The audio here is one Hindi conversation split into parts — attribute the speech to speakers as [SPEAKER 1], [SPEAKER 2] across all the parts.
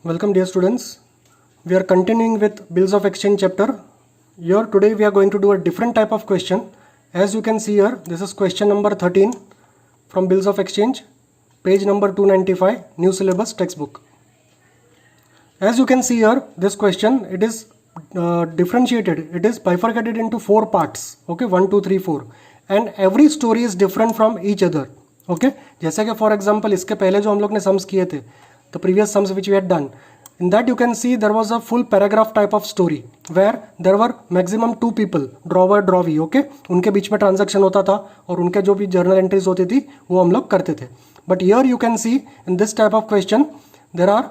[SPEAKER 1] Welcome dear students. We are continuing with bills of exchange chapter. Here today we are going to do a different type of question. As you can see here, this is question number 13 from bills of exchange, page number 295, new syllabus textbook. As you can see here, this question, it is differentiated. It is bifurcated into 4 parts. Okay, 1, 2, 3, 4. And every story is different from each other. Okay, जैसे कि for example इसके पहले जो हम लोग ने sums किए थे, the previous sums which we had done, in that you can see there was a full paragraph type of story where there were maximum 2 people, drawer drawee. Okay, उनके बीच में transaction होता था और उनके जो भी journal entries होती थी वो हम लोग करते थे. But here you can see in this type of question there are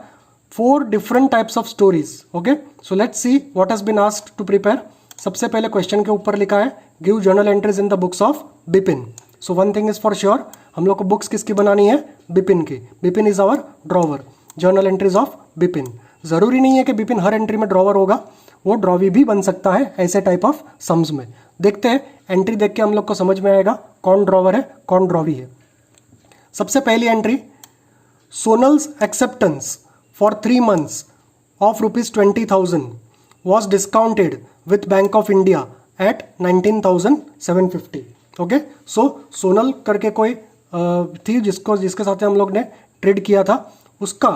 [SPEAKER 1] 4 different types of stories. Okay, so let's see what has been asked to prepare. सबसे पहले क्वेश्चन के ऊपर लिखा है give journal entries in the books of Bipin. So one thing is for sure, हम लोग को बुक्स किसकी बनानी है? बिपिन की. Bipin is our drawer. Journal entries of Bipin. जरूरी नहीं है कि बिपिन हर एंट्री में ड्रॉवर होगा, वो ड्रॉवी भी बन सकता है ऐसे टाइप ऑफ सम्स में. देखते हैं, एंट्री देख के हम लोग को समझ में आएगा कौन ड्रॉवर है कौन ड्रॉवी है. सबसे पहली entry, Sonal's acceptance for 3 months of ₹20,000 was discounted with Bank of India at 19,750. Okay, सो सोनल करके कोई थी जिसके साथ हम लोग ने ट्रेड किया था, उसका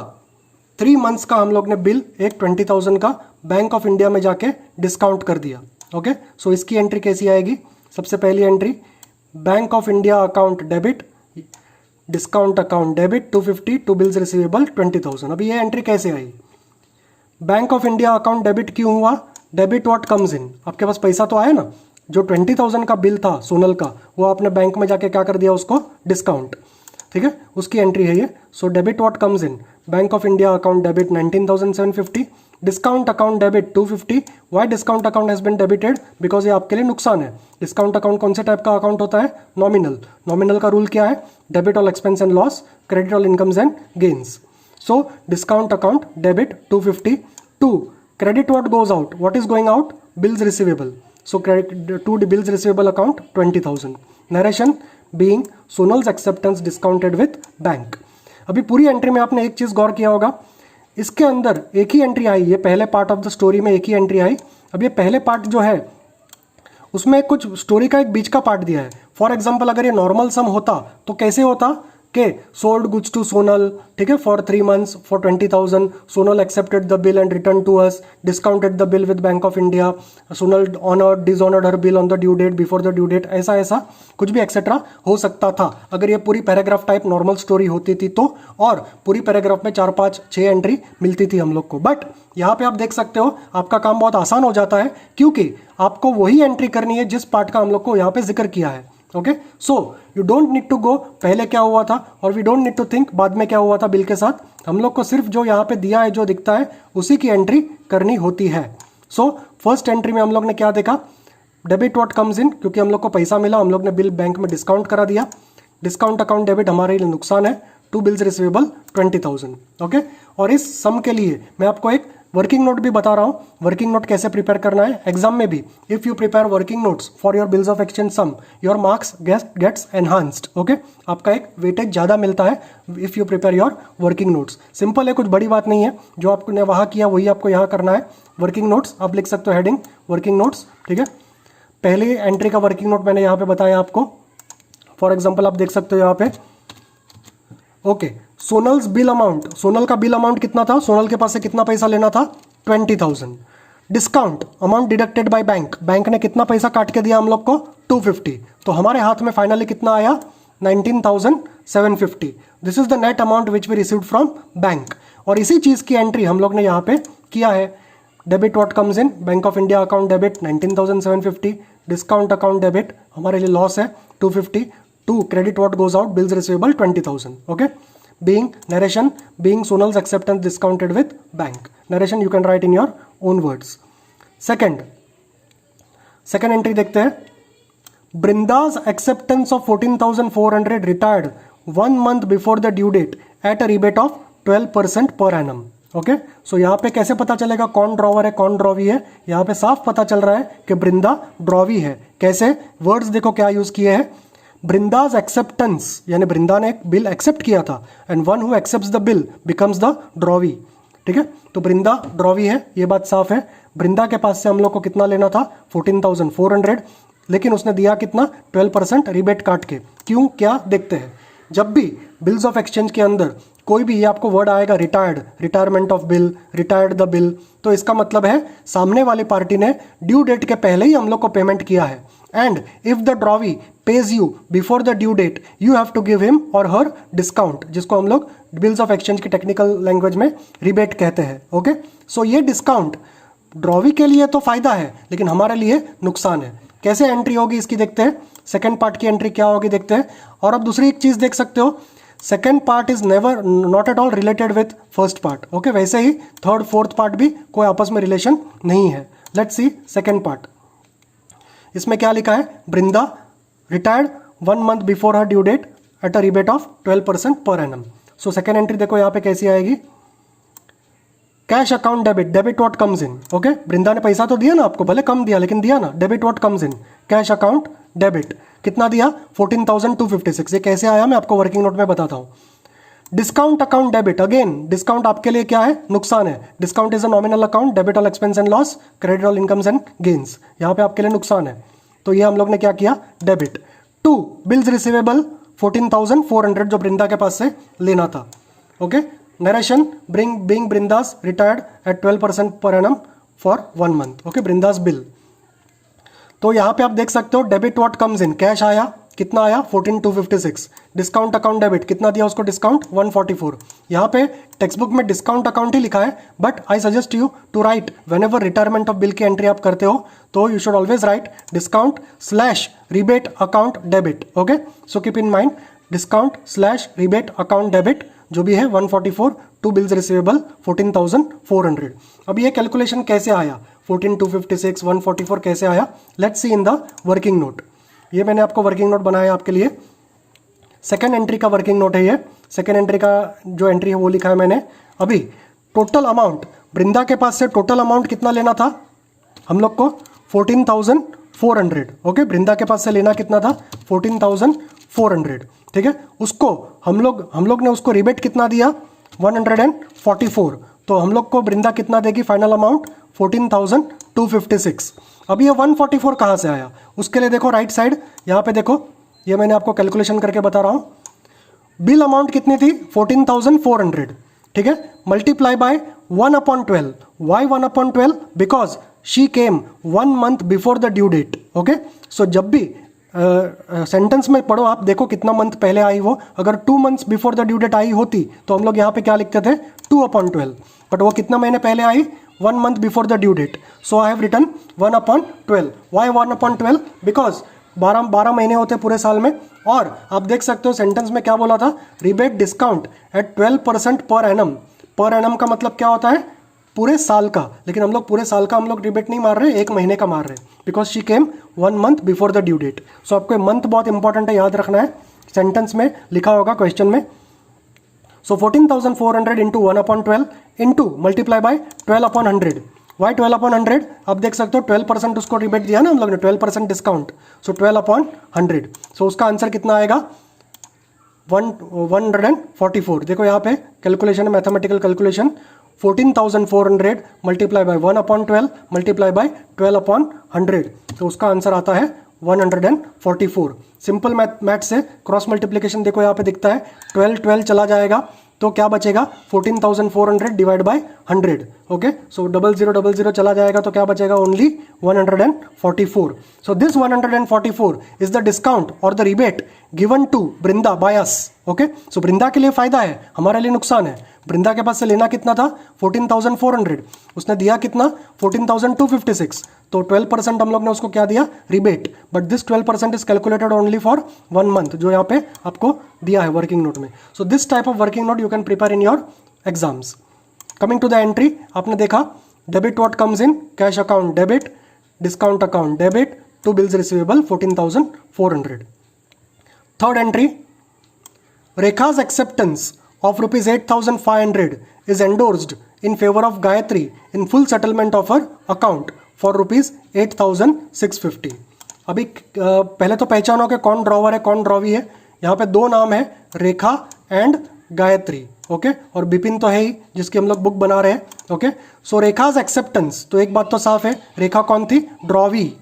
[SPEAKER 1] 3 months का हम लोग ने बिल एक 20,000 का बैंक ऑफ इंडिया में जाके डिस्काउंट कर दिया. ओके, सो इसकी एंट्री कैसी आएगी? सबसे पहली entry, bank of India account debit, discount account debit 250 to bills receivable 20,000. अभी ये एंट्री कैसे आई? Bank of India account debit क्यों हुआ? Debit what comes in. आपके पास पैसा तो आया ना, जो 20,000 का बिल था सोनल का, वो आपने बैंक में जाके क्या कर दिया? उसको डिस्काउंट. ठीक है, उसकी एंट्री है ये. So debit what comes in, Bank of India account debit 19,750, discount account debit 250. Why discount account has been debited? Because ये आपके लिए नुकसान है. डिस्काउंट अकाउंट कौन से टाइप का अकाउंट होता है? नॉमिनल. नॉमिनल का रूल क्या है? Debit all expense and loss, credit all incomes and gains. So discount account debit 250. 2, credit what goes out. What is going out? Bills receivable. So credit to the bills receivable account 20,000. Narration being Sonal's acceptance discounted with bank. अभी पूरी एंट्री में आपने एक चीज़ गौर किया होगा, इसके अंदर एक ही एंट्री आई. ये पहले पार्ट ऑफ द स्टोरी में एक ही एंट्री आई. अब ये पहले पार्ट जो है उसमें कुछ स्टोरी का एक बीच का पार्ट दिया है. फॉर एग्जाम्पल अगर ये नॉर्मल सम होता तो कैसे होता के सोल्ड गुड्स टू सोनल, ठीक है, for 3 months for 20,000. Sonal accepted the bill and return to us, discounted the bill with Bank of India. Sonal honoured dishonoured her bill on the due date before the due date. ऐसा ऐसा कुछ भी एक्सेट्रा हो सकता था अगर ये पूरी पैराग्राफ टाइप नॉर्मल स्टोरी होती थी तो, और पूरी पैराग्राफ में 4, 5, 6 एंट्री मिलती थी हम लोग को. बट यहाँ पे आप देख सकते हो आपका काम बहुत आसान हो जाता है, क्योंकि आपको वही एंट्री करनी है जिस पार्ट का हम लोग को यहाँ पे जिक्र किया है. Okay, so you don't need to go पहले क्या हुआ था और we don't need to think बाद में क्या हुआ था बिल के साथ. हम लोग को सिर्फ जो यहाँ पे दिया है, जो दिखता है, उसी की एंट्री करनी होती है. सो फर्स्ट एंट्री में हम लोग ने क्या देखा? डेबिट व्हाट कम्स इन, क्योंकि हम लोग को पैसा मिला, हम लोग ने बिल बैंक में डिस्काउंट करा दिया. डिस्काउंट अकाउंट डेबिट हमारे लिए नुकसान है, टू बिल्स रिसीवेबल 20,000. ओके, और इस सम के लिए मैं आपको एक वर्किंग नोट भी बता रहा हूँ. वर्किंग नोट कैसे प्रिपेयर करना है एग्जाम में भी. If you prepare working notes for your bills of exchange sum, your marks gets enhanced. Okay, आपका एक वेटेज ज़्यादा मिलता है if you prepare your working notes. Simple है, कुछ बड़ी बात नहीं है. जो आपने वहाँ किया वही आपको यहाँ करना है. वर्किंग नोट्स आप लिख सकते हो, हेडिंग वर्किंग नोट्स. ठीक है, पहली एंट्री का वर्किंग नोट मैंने यहाँ पे बताया आपको. फॉर एग्जाम्पल आप देख सकते हो यहाँ पे. Okay, Sonal's bill amount, Sonal का बिल अमाउंट कितना था? सोनल के पास से कितना पैसा लेना था? 20,000. Discount amount deducted by bank, bank ने कितना पैसा काट के दिया हम लोग को? 250. तो हमारे हाथ में फाइनली कितना आया? 19,750. This is the net amount which we received from bank. और इसी चीज़ की एंट्री हम लोग ने यहाँ पे किया है. Debit what comes in, Bank of India account debit 19,750, discount account debit हमारे लिए लॉस है 250. To credit what goes out, bills receivable 20,000. Okay, being narration being Sonal's acceptance discounted with bank. Narration you can write in your own words. Second entry देखते हैं. Brinda's acceptance of 14,400 retired 1 month before the due date at a rebate of 12% per annum. Okay, सो यहाँ पे कैसे पता चलेगा कौन ड्रॉवर है कौन ड्रॉवी है? यहाँ पे साफ पता चल रहा है कि ब्रिंदा ड्रॉवी है. कैसे? वर्ड्स देखो क्या यूज किए हैं. ब्रिंदाज एक्सेप्टेंस, यानी ब्रिंदा ने एक बिल एक्सेप्ट किया था, and one who accepts the bill becomes the drawee. ठीक है। तो बृंदा ड्रॉवी है, ये बात साफ है। बृंदा के पास से हम लोग को कितना लेना था 14,400, लेकिन उसने दिया कितना 12% रिबेट काट के। क्यों, क्या, देखते हैं। जब भी बिल्स ऑफ एक्सचेंज के अंदर कोई भी ये आपको वर्ड आएगा retired, retirement of bill, retired the bill, तो इसका मतलब है सामने वाली पार्टी ने ड्यू डेट के पहले ही हम लोग को पेमेंट किया है। And if the drawee pays you before the due date, you have to give him or her discount, जिसको हम लोग बिल्स ऑफ एक्सचेंज की टेक्निकल लैंग्वेज में रिबेट कहते हैं। ओके, सो ये डिस्काउंट ड्रॉवी के लिए तो फायदा है, लेकिन हमारे लिए नुकसान है। कैसे एंट्री होगी इसकी देखते हैं। सेकेंड पार्ट की एंट्री क्या होगी देखते हैं। और अब दूसरी एक चीज देख सकते हो, second part is never not at all related with first part. Okay, वैसे ही थर्ड फोर्थ पार्ट भी कोई आपस में रिलेशन नहीं है। Let's see second part. इसमें क्या लिखा है, Brinda retired 1 month before her due date at a rebate of 12% per annum. So second entry देखो यहाँ पे कैसी आएगी, cash account debit, debit what comes in. Okay, Brinda ने पैसा तो दिया ना आपको, भले कम दिया लेकिन दिया ना। Debit what comes in, cash account debit, कितना दिया 14,256। ये कैसे आया मैं आपको वर्किंग नोट में बताता हूँ। Discount account debit, again discount आपके लिए क्या है, नुकसान है। Discount is a nominal account, debit all expense and loss, credit all incomes and gains. यहाँ पे आपके लिए नुकसान है, तो ये हम लोग ने क्या किया, डेबिट। 2 बिल्स रिसीवेबल 14,400 जो बृंदा के पास से लेना था। Okay, narration being Brinda's retired at 12% per annum for 1 month। Okay, Brinda's bill. तो यहाँ पे आप देख सकते हो debit what comes in, cash आया, कितना आया 14,256। डिस्काउंट अकाउंट डेबिट, कितना दिया उसको डिस्काउंट 144। यहाँ पे टेक्स्ट बुक में डिस्काउंट अकाउंट ही लिखा है, but I suggest you to write whenever retirement of bill की एंट्री आप करते हो तो you should always write discount slash rebate account debit. Okay, so keep in mind discount slash rebate account debit जो भी है 144, 2 बिल्स रिसीवेबल 14,400। अब ये कैलकुलेशन कैसे आया, 14,256, 144 कैसे आया, let's see in the working note. ये मैंने आपको वर्किंग नोट बनाया आपके लिए, सेकेंड एंट्री का वर्किंग नोट है ये। सेकेंड एंट्री का जो एंट्री है वो लिखा है मैंने। अभी टोटल अमाउंट, बृंदा के पास से टोटल अमाउंट कितना लेना था हम लोग को 14,400। ओके, बृंदा के पास से लेना कितना था 14,400, ठीक है। उसको हम लोग ने उसको रिबेट कितना दिया 144, तो हम लोग को बृंदा कितना देगी फाइनल अमाउंट 14,256। अब ये 144 कहाँ से आया, उसके लिए देखो राइट साइड, यहाँ पे देखो, ये मैंने आपको कैलकुलेशन करके बता रहा हूँ। बिल अमाउंट कितनी थी 14,400, ठीक है, multiply by 1/12। Why 1/12? Because she came 1 month before the due date. Okay, so जब भी सेंटेंस में पढ़ो आप, देखो कितना मंथ पहले आई वो। अगर 2 months before the due date आई होती तो हम लोग यहाँ पे क्या लिखते थे 2/12, बट वो कितना महीने पहले आई 1 month before the due date. So I have written 1/12। Why 1/12? Because 12 महीने होते पूरे साल में। और आप देख सकते हो सेंटेंस में क्या बोला था, rebate discount at 12% per annum. Per annum का मतलब क्या होता है, पूरे साल का, लेकिन हम लोग पूरे साल का हम लोग रिबेट नहीं मार रहे, 1 महीने का मार रहे, because she came 1 month before the due date. So आपको मंथ बहुत इंपॉर्टेंट है, याद रखना है, सेंटेंस में लिखा होगा क्वेश्चन में। So 14,400 into 1/12 into multiply by 12/100। Why 12/100? आप देख सकते हो 12% उसको रिबेट दिया ना हम लोग ने, 12% डिस्काउंट, सो 12/100। सो उसका आंसर कितना आएगा 144। देखो यहाँ पे कैलकुलेशन है, mathematical calculation, 14,400 multiply by 1/12 multiply by 12/100, तो उसका आंसर आता है 144। सिंपल मैथ से क्रॉस मल्टीप्लिकेशन देखो यहाँ पे दिखता है, 12 चला जाएगा तो क्या बचेगा 14,400 डिवाइड बाय 100। ओके, सो 0000 चला जाएगा तो क्या बचेगा only 144। So this 144 is the discount और the rebate given to Brinda by us. Okay, so Brinda के लिए फायदा है, हमारे लिए नुकसान है। बृंदा के पास से लेना कितना था 14,400, उसने दिया कितना 14,256, तो 12% हम लोग ने उसको क्या दिया rebate, but this 12% is calculated only for 1 month, जो यहाँ पे आपको दिया है वर्किंग नोट में। So this type of working note you can prepare in your exams. Coming to the entry, आपने देखा debit what comes in, cash account debit, discount account debit, 2 bills receivable 14,400। Third entry, Rekha's acceptance of rupees 8,500 is endorsed in favor of Gayatri in full settlement of her account for rupees 8,650। अभी पहले तो पहचानो कि कौन ड्रॉवर है कौन ड्रॉवी है। यहाँ पे 2 नाम है, रेखा एंड गायत्री। ओके, और बिपिन तो है ही जिसकी हम लोग बुक बना रहे हैं, ओके। सो रेखाज एक्सेप्टेंस, तो एक बात तो साफ है, रेखा कौन थी? ड्रॉवी।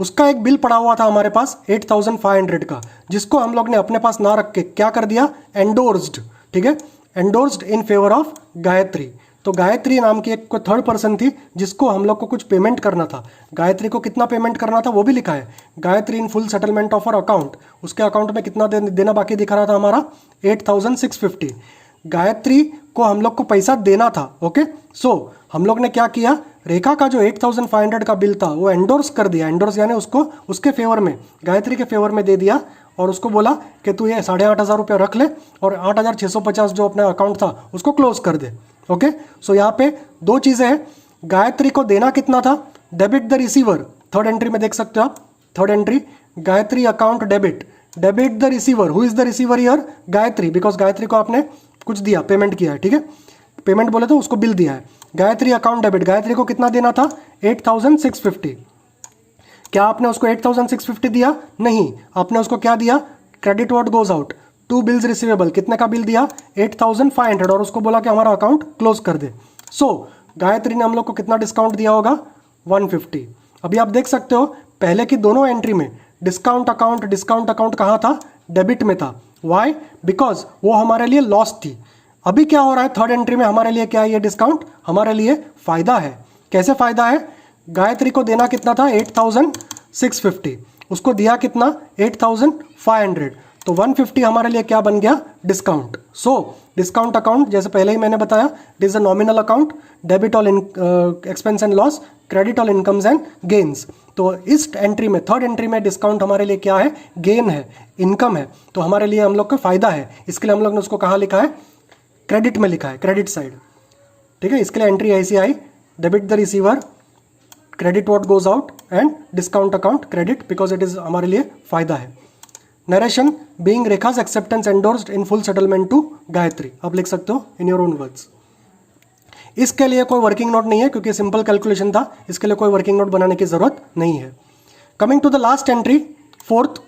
[SPEAKER 1] उसका एक बिल पड़ा हुआ था हमारे पास 8500 का, जिसको हम लोग ने अपने पास ना रख के क्या कर दिया? एंडोर्स्ड, ठीक है, endorsed in favour of Gayatri. तो गायत्री नाम की एक थर्ड पर्सन थी जिसको हम लोग को कुछ पेमेंट करना था। गायत्री को कितना पेमेंट करना था वो भी लिखा है, गायत्री इन full settlement of our account. उसके अकाउंट में कितना देना बाकी दिखा रहा था हमारा? 8650। गायत्री को हम लोग को पैसा देना था, ओके। सो हम लोग ने क्या किया? रेखा का जो 8500 का बिल था वो एंडोर्स कर दिया। एंडोर्स यानी उसको उसके फेवर में, गायत्री के फेवर में दे दिया, और उसको बोला कि तू ये 8500 रुपया रख ले और 8650 जो अपना अकाउंट था उसको क्लोज कर दे, ओके। सो यहाँ पे दो चीज़ें हैं, गायत्री को देना कितना था? Debit the receiver, third entry में देख सकते हो आप, third entry, Gayatri account debit, debit the receiver. Who is the receiver here? Gayatri, because Gayatri को आपने कुछ दिया, पेमेंट किया है, ठीक है, पेमेंट बोले तो उसको बिल दिया है। गायत्री अकाउंट डेबिट, गायत्री को कितना देना था? 8650। क्या आपने उसको 8650 दिया? नहीं, आपने उसको क्या दिया? Credit what goes out, to bills receivable. कितने का बिल दिया? 8500, और उसको बोला कि हमारा अकाउंट क्लोज कर दे। सो गायत्री ने हम लोग को कितना डिस्काउंट दिया होगा? 150। अभी आप देख सकते हो पहले की दोनों एंट्री में डिस्काउंट अकाउंट कहाँ था? डेबिट में था। वाई? बिकॉज वो हमारे लिए लॉस थी। अभी क्या हो रहा है? थर्ड एंट्री में हमारे लिए क्या है? ये डिस्काउंट हमारे लिए फायदा है। कैसे फायदा है? गायत्री को देना कितना था? 8650, उसको दिया कितना? 8500, तो 150 हमारे लिए क्या बन गया? डिस्काउंट। सो डिस्काउंट अकाउंट, जैसे पहले ही मैंने बताया, it is a nominal account, debit all expense and loss, credit all incomes and gains. तो इस एंट्री में, थर्ड एंट्री में डिस्काउंट हमारे लिए क्या है? गेन है, इनकम है, तो हमारे लिए हम लोग का फायदा है। इसके लिए हम लोग ने उसको कहाँ लिखा है? क्रेडिट में लिखा है, क्रेडिट साइड, ठीक है। इसके लिए एंट्री ऐसी आई, debit the receiver, credit what goes out, and discount account credit, because it is हमारे लिए फायदा है। Narration being Rekha's acceptance endorsed in full settlement to Gayatri, आप लिख सकते हो इन योर ओन वर्ड्स। इसके लिए कोई वर्किंग नोट नहीं है क्योंकि सिंपल कैलकुलेशन था, इसके लिए कोई वर्किंग नोट बनाने की जरूरत नहीं है। Coming to the last entry, fourth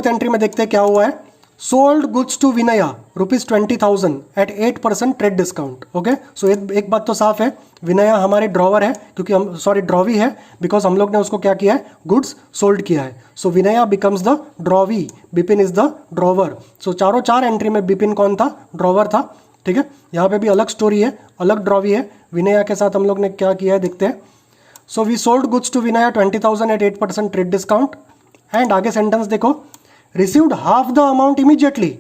[SPEAKER 1] entry में देखते हैं क्या हुआ है। Sold goods to Vinaya ₹20,000 at 8% trade discount, okay. So एक बात तो साफ है, विनया हमारे ड्रॉवर है, क्योंकि हम ड्रॉवी है, बिकॉज हम लोग ने उसको क्या किया है? गुड्स सोल्ड किया है। So Vinaya becomes the drawee, Bipin is the drawer. So चार एंट्री में बिपिन कौन था? ड्रॉवर था, ठीक है। यहाँ पे भी अलग स्टोरी है, अलग ड्रॉवी है। विनया के साथ हम लोग ने क्या किया है देखते हैं। So we sold goods to Vinaya 20,000 at 8% trade discount, and आगे सेंटेंस देखो, received half the amount immediately.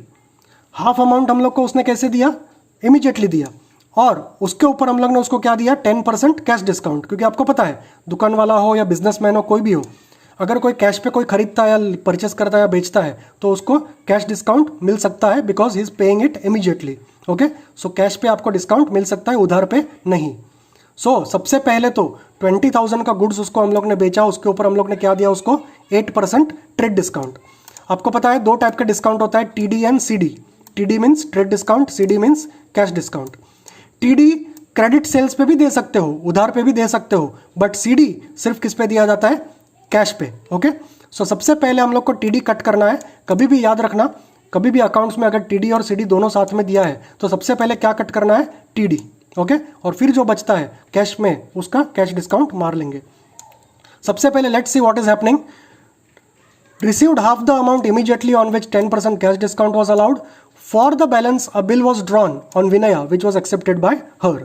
[SPEAKER 1] Half amount हम लोग को उसने कैसे दिया? इमीडिएटली दिया, और उसके ऊपर हम लोग ने उसको क्या दिया? 10% कैश डिस्काउंट। क्योंकि आपको पता है, दुकान वाला हो या बिजनेसमैन हो, कोई भी हो, अगर कोई कैश पे कोई खरीदता है या परचेस करता है या बेचता है तो उसको कैश डिस्काउंट मिल सकता है, because he is paying it immediately, okay. So cash पे आपको डिस्काउंट मिल सकता है, उधार पे नहीं। सो सबसे पहले तो 20,000 का गुड्स उसको हम लोग ने बेचा, उसके ऊपर हम लोग ने क्या दिया? उसको 8% ट्रेड डिस्काउंट। आपको पता है दो टाइप का डिस्काउंट होता है, TD and CD. TD means trade discount, CD means cash discount. TD credit sales पे भी दे सकते हो, उधार पे भी दे सकते हो, बट सीडी सिर्फ किस पे दिया जाता है? कैश पे, ओके। सो सबसे पहले हम लोग को टीडी कट करना है। कभी भी याद रखना, कभी भी अकाउंट्स में अगर टीडी और सीडी दोनों साथ में दिया है तो सबसे पहले क्या कट करना है? TD, okay. और फिर जो बचता है कैश में, उसका कैश डिस्काउंट मार लेंगे। सबसे पहले let's see what is happening. Received half the amount immediately, on which 10% cash discount was allowed. For the balance, a bill was drawn on Vinaya, which was accepted by her.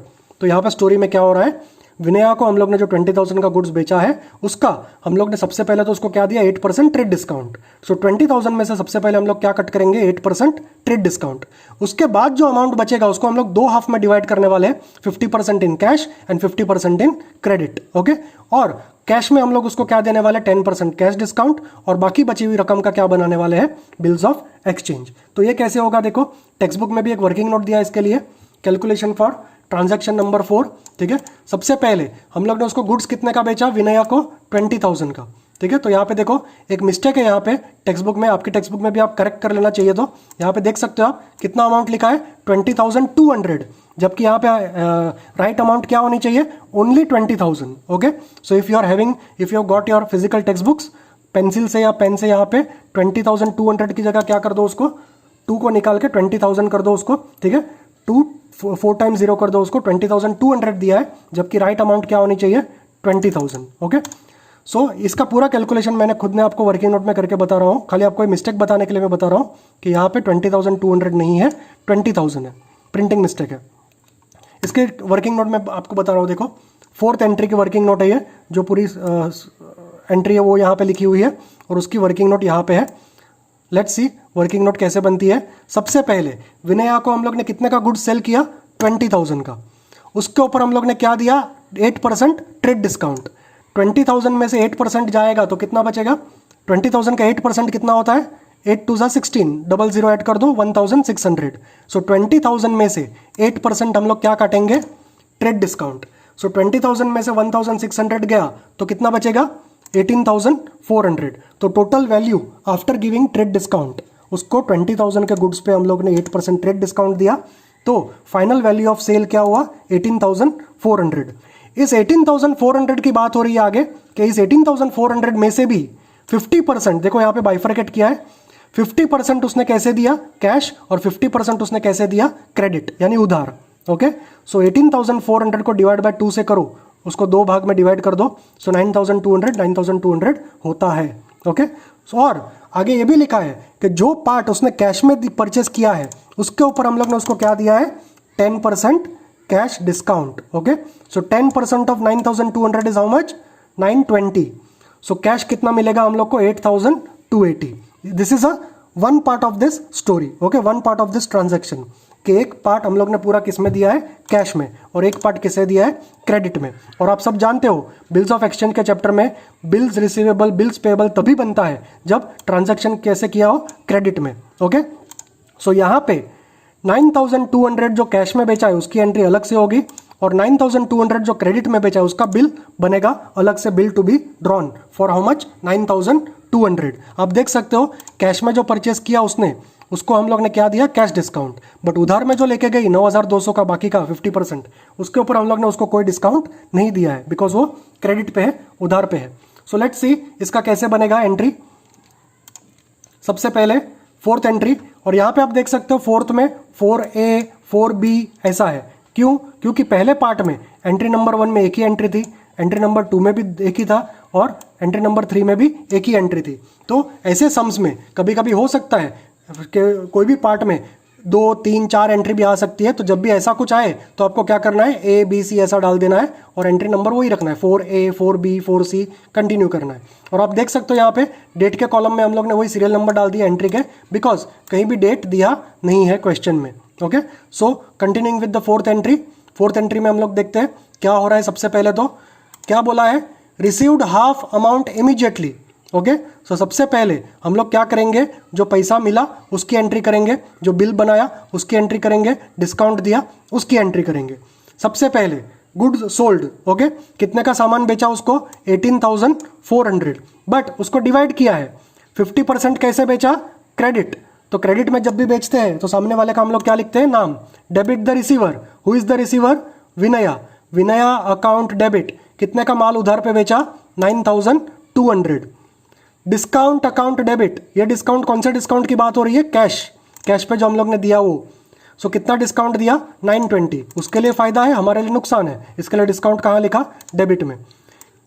[SPEAKER 1] तो यहाँ पे स्टोरी में क्या हो रहा है? विनया को हम लोग ने जो 20,000 का गुड्स बेचा है, उसका हम लोग ने सबसे पहले तो उसको क्या दिया? 8% ट्रेड डिस्काउंट। सो 20,000 में से सबसे पहले हम लोग क्या कट करेंगे? 8% ट्रेड डिस्काउंट। उसके बाद जो अमाउंट बचेगा उसको हम लोग दो हाफ में डिवाइड करने वाले हैं, 50% in cash and 50% in credit, okay. और कैश में हम लोग उसको क्या देने वाले? 10% कैश डिस्काउंट, और बाकी बची हुई रकम का क्या बनाने वाले हैं? Bills of exchange. तो ये कैसे होगा? देखो टेक्स्ट बुक में भी एक वर्किंग नोट दिया है इसके लिए, कैलकुलेशन फॉर ट्रांजैक्शन नंबर 4, ठीक है। सबसे पहले हम लोग ने उसको गुड्स कितने का बेचा? विनया को 20,000 का, ठीक है। तो यहाँ पे देखो एक मिस्टेक है, यहाँ पे टेक्स्ट बुक में, आपकी टेक्स्ट बुक में भी आप करेक्ट कर लेना चाहिए। तो यहाँ पे देख सकते हो आप कितना अमाउंट लिखा है? 20,200, जबकि यहाँ पे राइट अमाउंट क्या होनी चाहिए? Only 20,000, okay. So if you got your physical text books, pencil से या पेन से यहाँ पे 20,200 की जगह क्या कर दो? उसको 2 को निकाल के 20,000 कर दो उसको, ठीक है। 2 4 टाइम्स 0 कर दो उसको, 20,200 दिया है, जबकि राइट अमाउंट क्या होनी चाहिए 20,000। ओके, सो इसका पूरा कैलकुलेशन मैंने खुद ने आपको वर्किंग नोट में करके बता रहा हूँ, खाली आपको मिस्टेक बताने के लिए मैं बता रहा हूँ कि यहाँ पे 20,200 नहीं है, 20,000 है, प्रिंटिंग मिस्टेक है। इसके वर्किंग नोट में आपको बता रहा हूँ, देखो 4th एंट्री की वर्किंग नोट है ये, जो पूरी एंट्री है वो यहाँ पे लिखी हुई है और उसकी वर्किंग नोट यहाँ पे है। लेट्स सी वर्किंग नोट कैसे बनती है। सबसे पहले विनया को हम लोग ने कितने का गुड सेल किया, 20,000 का। उसके ऊपर हम लोग ने क्या दिया, 8% ट्रेड डिस्काउंट। 20,000 में से 8% जाएगा तो कितना बचेगा, 20,000 का 8% कितना होता है, 8 2 16, 00 ऐड कर दो 1,600। सो 20,000 में से 8% हम लोग क्या काटेंगे, ट्रेड डिस्काउंट। सो 20,000 में से 1,600 गया तो कितना बचेगा, 18,400। तो total value after giving trade discount, उसको 20,000 के गुड्स पे हम लोग ने 8% ट्रेड डिस्काउंट दिया, तो फाइनल वैल्यू ऑफ सेल क्या हुआ, 18,400। इस 18,400 की बात हो रही है आगे कि इस 18,400 में से भी 50%, देखो यहाँ पे बाइफरकेट किया है, 50% उसने कैसे दिया, कैश, और 50% उसने कैसे दिया, क्रेडिट, यानी उधार। ओके, सो 18,400 को डिवाइड बाय 2 से करो, उसको 2 भाग में डिवाइड कर दो, सो 9,200 होता है। ओके, सो और आगे ये भी लिखा है कि जो पार्ट उसने कैश में परचेस किया है उसके ऊपर हम लोग ने उसको क्या दिया है, 10% cash discount. Okay, so 10% of 9,200 is how much, 920। So cash कितना मिलेगा हम लोग को, 8,280। This is a one part of this story. Okay, one part of this transaction, कि एक पार्ट हम लोग ने पूरा किस में दिया है, कैश में, और एक पार्ट किसे दिया है, क्रेडिट में। और आप सब जानते हो बिल्स ऑफ एक्सचेंज के चैप्टर में बिल्स रिसीवेबल, बिल्स पेएबल तभी बनता है जब ट्रांजैक्शन कैसे किया हो, क्रेडिट में। ओके, सो यहाँ पे 9,200 जो कैश में बेचा है उसकी एंट्री अलग से होगी, और 9,200 जो क्रेडिट में बेचा है उसका बिल बनेगा अलग से, bill to be drawn for how much, 9,200। आप देख सकते हो कैश में जो परचेस किया उसने, उसको हम लोग ने क्या दिया, कैश डिस्काउंट, बट उधार में जो लेके गई 9,200 का, बाकी का 50%, उसके ऊपर हम लोग ने उसको कोई डिस्काउंट नहीं दिया है, बिकॉज वो क्रेडिट पे है, उधार पे है। सो लेट्स सी इसका कैसे बनेगा एंट्री। सबसे पहले 4th एंट्री, और यहाँ पे आप देख सकते हो 4th में 4A 4B ऐसा है, क्यों, क्योंकि पहले पार्ट में एंट्री नंबर 1 में एक ही एंट्री थी, एंट्री नंबर 2 में भी एक ही था, और एंट्री नंबर 3 में भी एक ही एंट्री थी। तो ऐसे सम्स में कभी कभी हो सकता है कि कोई भी पार्ट में 2 3 4 एंट्री भी आ सकती है, तो जब भी ऐसा कुछ आए तो आपको क्या करना है, A B C ऐसा डाल देना है, और एंट्री नंबर वही रखना है, 4A 4B 4C कंटिन्यू करना है। और आप देख सकते हो यहाँ पे डेट के कॉलम में हम लोग ने वही सीरियल नंबर डाल दिया एंट्री के, बिकॉज कहीं भी डेट दिया नहीं है क्वेश्चन में। Okay, so continuing with the 4th entry. 4th entry में हम लोग देखते हैं क्या हो रहा है। सबसे पहले तो क्या बोला है, received half amount immediately. Okay, so सबसे पहले हम लोग क्या करेंगे, जो पैसा मिला उसकी एंट्री करेंगे, जो बिल बनाया उसकी एंट्री करेंगे, डिस्काउंट दिया उसकी एंट्री करेंगे। सबसे पहले गुड्स सोल्ड। ओके, कितने का सामान बेचा उसको, 18,400, बट उसको डिवाइड किया है, 50% कैसे बेचा, क्रेडिट। तो क्रेडिट में जब भी बेचते हैं तो सामने वाले का हम लोग क्या लिखते हैं, नाम। Debit the receiver, who is the receiver, Vinaya. Vinaya account debit, कितने का माल उधार पे बेचा, 9,200। डिस्काउंट अकाउंट डेबिट, ये डिस्काउंट कौन से डिस्काउंट की बात हो रही है, कैश, कैश पे जो हम लोग ने दिया वो। सो कितना डिस्काउंट दिया, 920। उसके लिए फायदा है, हमारे लिए नुकसान है, इसके लिए डिस्काउंट कहाँ लिखा, डेबिट में।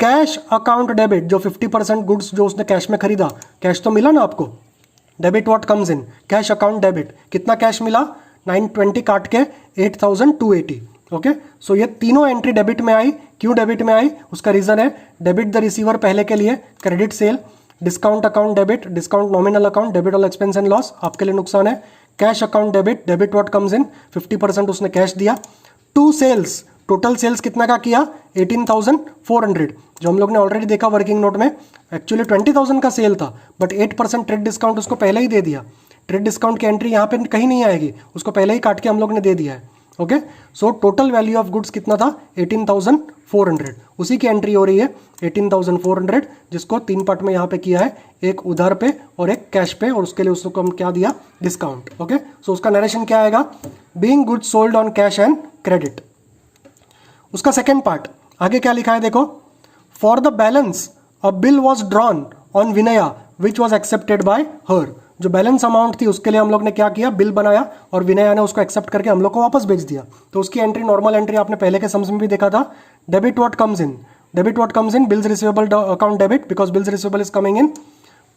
[SPEAKER 1] कैश अकाउंट डेबिट, जो 50% गुड्स जो उसने कैश में खरीदा, कैश तो मिला ना आपको, debit what comes in, cash account debit, कितना कैश मिला, 920 काट के 8,280। ओके, सो ये तीनों एंट्री डेबिट में आई। क्यों डेबिट में आई, उसका रीजन है, डेबिट द रिसीवर पहले के लिए, credit sale, discount account debit, discount nominal account, debit all expense and loss, आपके लिए नुकसान है। Cash account debit, debit what comes इन, 50% उसने कैश दिया। टू सेल्स, टोटल सेल्स कितना का किया, 18,400, जो हम लोग ने ऑलरेडी देखा वर्किंग नोट में, एक्चुअली 20,000 का सेल था, बट 8% ट्रेड डिस्काउंट उसको पहले ही दे दिया। ट्रेड डिस्काउंट की एंट्री यहाँ पे कहीं नहीं आएगी, उसको पहले ही काट के हम लोग ने दे दिया है। Okay, so total value of goods कितना था, 18,400, उसी की एंट्री हो रही है 18,400, जिसको 3 पार्ट में यहाँ पे किया है, एक उधार पे और एक कैश पे, और उसके लिए उसको हम क्या दिया, डिस्काउंट। ओके, सो उसका नरेशन क्या आएगा, being goods sold on cash and credit. उसका सेकेंड पार्ट आगे क्या लिखा है देखो, for the balance a bill was drawn on Vinaya which was accepted by हर। जो बैलेंस अमाउंट थी उसके लिए हम लोग ने क्या किया, बिल बनाया और विनया ने उसको एक्सेप्ट करके हम लोग को वापस भेज दिया। तो उसकी एंट्री नॉर्मल एंट्री आपने पहले के सम्स में भी देखा था, debit what comes in, bills receivable account debit because bills receivable is coming in.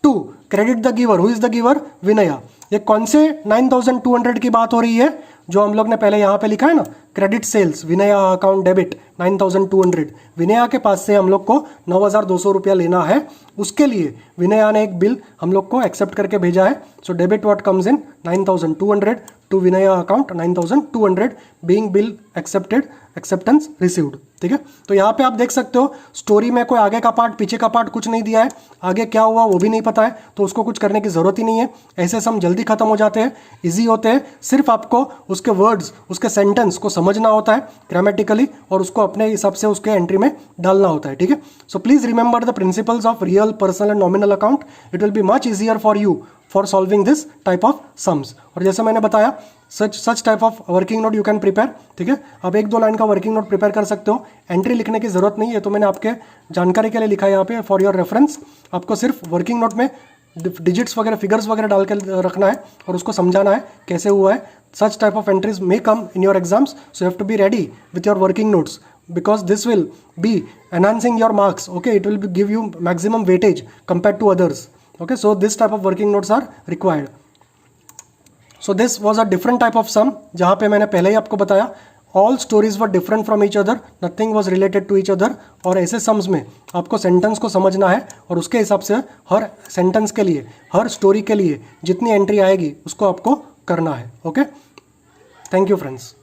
[SPEAKER 1] 2 credit the giver, who is the giver, Vinaya. ये कौन से 9200 की बात हो रही है, जो हम लोग ने पहले यहाँ पे लिखा है ना, credit sales Vinaya account debit 9200, Vinaya के पास से हम लोग को 9200 रुपया लेना है, उसके लिए विनया ने एक बिल हम लोग को एक्सेप्ट करके भेजा है। So debit what comes in 9200 to Vinaya account 9200 being bill accepted, acceptance received. ठीक है, तो यहाँ पे आप देख सकते हो स्टोरी में कोई आगे का पार्ट पीछे का पार्ट कुछ नहीं दिया है, आगे क्या हुआ वो भी नहीं पता है, तो उसको कुछ करने की जरूरत ही नहीं है। ऐसे सम जल्दी खत्म हो जाते हैं, इजी होते हैं, सिर्फ आपको उसके वर्ड्स, उसके सेंटेंस को समझना होता है ग्रामेटिकली और उसको अपने हिसाब से उसके एंट्री में डालना होता है। ठीक है, so please remember the principles of real, personal and nominal account, it will be much easier for you for solving this type of sums. और जैसे मैंने बताया सच type of working note you can prepare. ठीक है, आप 1-2 लाइन का वर्किंग नोट प्रिपेयर कर सकते हो, एंट्री लिखने की जरूरत नहीं है, तो मैंने आपके जानकारी के लिए लिखा है यहाँ पे फॉर योर रेफरेंस। आपको सिर्फ वर्किंग नोट में डिजिट्स वगैरह, फिगर्स वगैरह डाल के रखना है और उसको समझाना है कैसे हुआ है। Such type of entries may come in your exams, so you have to be ready with your working notes because this will be enhancing your marks. Okay, it will give you maximum weightage compared to others. Okay, so this type of working notes are required. So this was a different type of sum, जहाँ पे मैंने पहले ही आपको बताया all stories were different from each other, nothing was related to each other। और ऐसे सम्स में आपको सेंटेंस को समझना है और उसके हिसाब से हर सेंटेंस के लिए, हर स्टोरी के लिए जितनी एंट्री आएगी उसको आपको करना है। Okay, thank you friends.